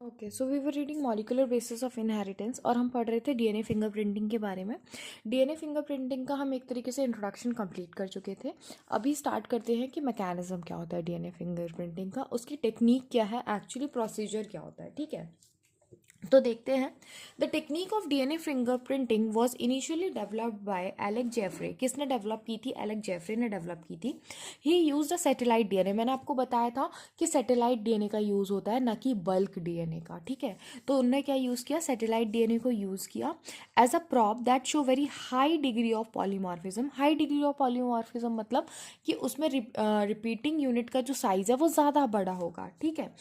Okay, so we were reading molecular basis of inheritance और हम पढ़ रहे थे डीएनए फिंगरप्रिंटिंग के बारे में। डीएनए फिंगरप्रिंटिंग का हम एक तरीके से इंट्रोडक्शन कंप्लीट कर चुके थे। अभी स्टार्ट करते हैं कि मैकेनिज्म क्या होता है डीएनए फिंगरप्रिंटिंग का, उसकी टेक्निक क्या है, एक्चुअली प्रोसीजर क्या होता है। ठीक है, तो देखते हैं। The technique of DNA fingerprinting was initially developed by Alec Jeffreys. किसने डेवलप की थी? एलेक जेफरे ने डेवलप की थी। He use a satellite DNA. मैंने आपको बताया था कि सैटेलाइट डीएनए का यूज होता है, ना कि बल्क डीएनए का। ठीक है, तो उन्होंने क्या यूज किया? सैटेलाइट डीएनए को यूज किया as a probe that show very high degree of polymorphism. High degree of polymorphism मतलब कि उसमें रिपीटिंग यूनिट का जो साइज है वो ज़्यादा बड़ा होगा। ठीक है,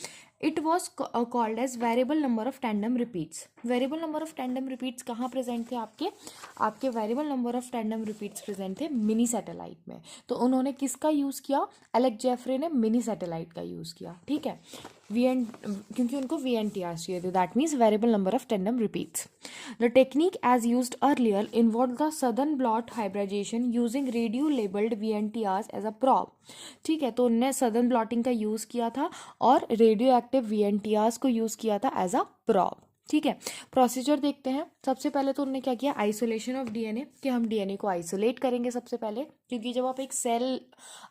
it was called as variable number of tandem repeats. वेरिएबल नंबर ऑफ टैंडम रिपीट्स कहाँ प्रेजेंट थे? आपके variable number of tandem repeats present थे मिनी सैटेलाइट में। तो उन्होंने किसका यूज़ किया? एलेक जेफरे ने मिनी सैटेलाइट का यूज़ किया। ठीक है, क्योंकि उनको VNTR चाहिए थे, that means variable number of tandem repeats. The technique as used earlier involve the Southern blot hybridisation using radio labelled VNTRs as a probe. ठीक है, तो उनने सदर्न ब्लॉटिंग का यूज़ किया था और रेडियो एक्टिव VNTRs को यूज़ किया था एज अ प्रॉप। ठीक है, प्रोसीजर देखते हैं। सबसे पहले तो उन्होंने क्या किया? आइसोलेशन ऑफ डीएनए, कि हम डीएनए को आइसोलेट करेंगे सबसे पहले, क्योंकि जब आप एक सेल,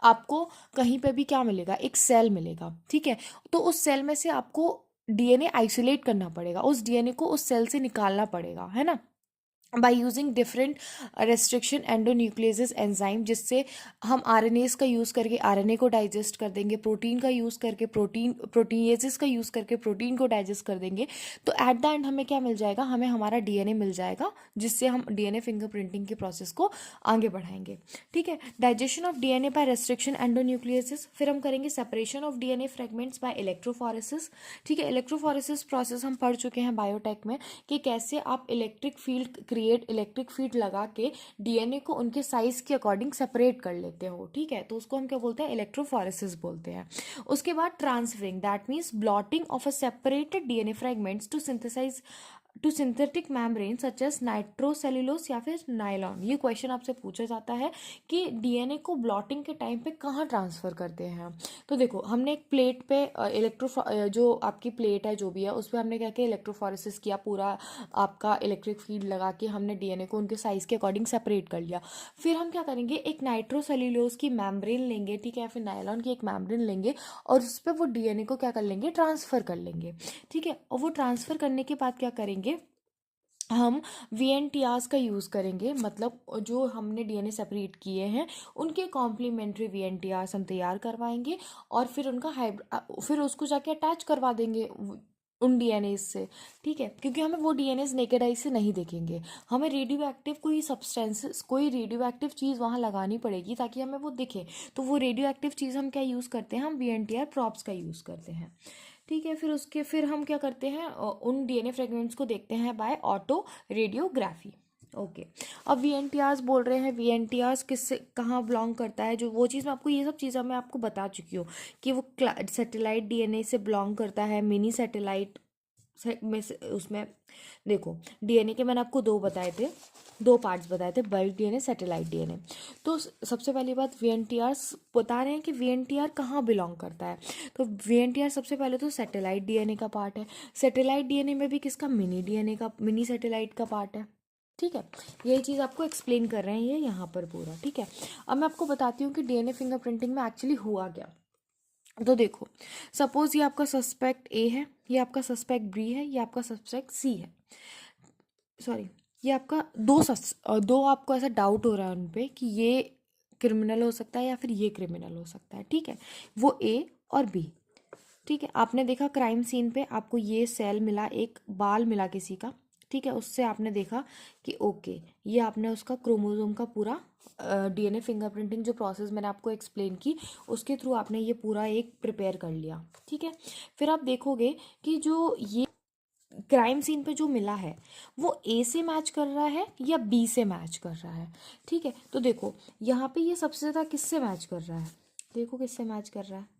आपको कहीं पे भी क्या मिलेगा? एक सेल मिलेगा। ठीक है, तो उस सेल में से आपको डीएनए आइसोलेट करना पड़ेगा, उस डीएनए को उस सेल से निकालना पड़ेगा, है ना, by using different restriction endonuclease enzyme, जिससे हम आरएनएस का यूज़ करके आरएनए को डाइजेस्ट कर देंगे, प्रोटीन का यूज़ करके प्रोटीनेजेस का यूज़ करके प्रोटीन को डाइजेस्ट कर देंगे। तो एट द एंड हमें क्या मिल जाएगा? हमें हमारा डीएनए मिल जाएगा, जिससे हम डीएनए फिंगरप्रिंटिंग के प्रोसेस को आगे बढ़ाएंगे। ठीक है, digestion of DNA by restriction endonuclease. फिर हम करेंगे separation of DNA fragments by electrophoresis. ठीक है, इलेक्ट्रोफोरेसिस प्रोसेस हम पढ़ चुके हैं बायोटेक में, कि कैसे आप इलेक्ट्रिक फील्ड लगा के डीएनए को उनके साइज के अकॉर्डिंग सेपरेट कर लेते हो। ठीक है, तो उसको हम क्या बोलते हैं? इलेक्ट्रोफोरेसिस बोलते हैं। उसके बाद transferring, that means blotting of a separated DNA fragments to synthetic membrane such as nitrocellulose या फिर नायलॉन। ये क्वेश्चन आपसे पूछा जाता है कि डीएनए को ब्लॉटिंग के टाइम पे कहाँ ट्रांसफर करते हैं। तो देखो, हमने एक प्लेट पे जो आपकी प्लेट है जो भी है, उस पर हमने क्या किया? इलेक्ट्रोफोरेसिस किया, पूरा आपका इलेक्ट्रिक फील्ड लगा के हमने डीएनए को उनके साइज के अकॉर्डिंग सेपरेट कर लिया। फिर हम क्या करेंगे? एक नाइट्रोसेल्यूलोज की मेम्ब्रेन लेंगे, ठीक है, फिर नायलॉन की एक मेम्ब्रेन लेंगे और उस पर वो डीएनए को क्या कर लेंगे? ट्रांसफर कर लेंगे। ठीक है, और वो ट्रांसफर करने के बाद क्या करेंगे? हम VNTRs का यूज़ करेंगे, मतलब जो हमने डीएनए सेपरेट किए हैं उनके कॉम्प्लीमेंट्री VNTRs हम तैयार करवाएंगे और फिर फिर उसको जाके अटैच करवा देंगे उन डीएनए से। ठीक है, क्योंकि हमें वो डीएनए नेकेड आई से नहीं देखेंगे, हमें रेडियो एक्टिव कोई रेडियो एक्टिव चीज़ वहाँ लगानी पड़ेगी ताकि हमें वो दिखे। तो वो रेडियो एक्टिव चीज़ हम क्या यूज़ करते हैं? हम VNTR प्रॉप्स का यूज़ करते हैं। ठीक है, फिर हम क्या करते हैं? उन डीएनए फ्रेगमेंट्स को देखते हैं बाय ऑटो रेडियोग्राफी। ओके, अब VNTRs बोल रहे हैं। VNTRs किससे कहाँ बिलोंग करता है? जो वो चीज़ मैं आपको, ये सब चीज़ें मैं आपको बता चुकी हूँ कि वो सैटेलाइट डीएनए से बिलोंग करता है, मिनी सैटेलाइट में से। उसमें देखो, डीएनए के मैंने आपको दो पार्ट्स बताए थे, बल्क डीएनए, सैटेलाइट डीएनए। तो सबसे पहली बात, VNTRs बता रहे हैं कि VNTR कहाँ बिलोंग करता है। तो VNTR सबसे पहले तो सैटेलाइट डीएनए का पार्ट है। सैटेलाइट डीएनए में भी किसका? मिनी सैटेलाइट का पार्ट है। ठीक है, यही चीज़ आपको एक्सप्लेन कर रहे हैं ये यहाँ पर पूरा। ठीक है, अब मैं आपको बताती हूँ कि डीएनए फिंगरप्रिंटिंग में एक्चुअली हुआ क्या। तो देखो, सपोज ये आपका सस्पेक्ट A है, ये आपका सस्पेक्ट B है, ये आपका सस्पेक्ट C है। सॉरी, ये आपका दो आपको ऐसा डाउट हो रहा है उन पे कि ये क्रिमिनल हो सकता है या फिर ये क्रिमिनल हो सकता है। ठीक है, वो A और B। ठीक है, आपने देखा क्राइम सीन पे आपको ये सेल मिला, एक बाल मिला किसी का। ठीक है, उससे आपने देखा कि ओके, ये आपने उसका क्रोमोसोम का पूरा डीएनए फिंगरप्रिंटिंग जो प्रोसेस मैंने आपको एक्सप्लेन की, उसके थ्रू आपने ये पूरा एक प्रिपेयर कर लिया। ठीक है, फिर आप देखोगे कि जो ये क्राइम सीन पे जो मिला है वो A से मैच कर रहा है या B से मैच कर रहा है। ठीक है, तो देखो यहाँ पे ये सबसे ज़्यादा किससे मैच कर रहा है? देखो किससे मैच कर रहा है?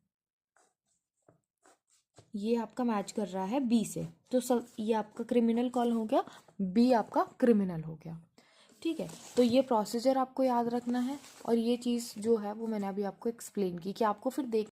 ये आपका मैच कर रहा है B से, तो ये आपका क्रिमिनल कॉल हो गया, B आपका क्रिमिनल हो गया। ठीक है, तो ये प्रोसीजर आपको याद रखना है और ये चीज़ जो है वो मैंने अभी आपको एक्सप्लेन की कि आपको फिर देख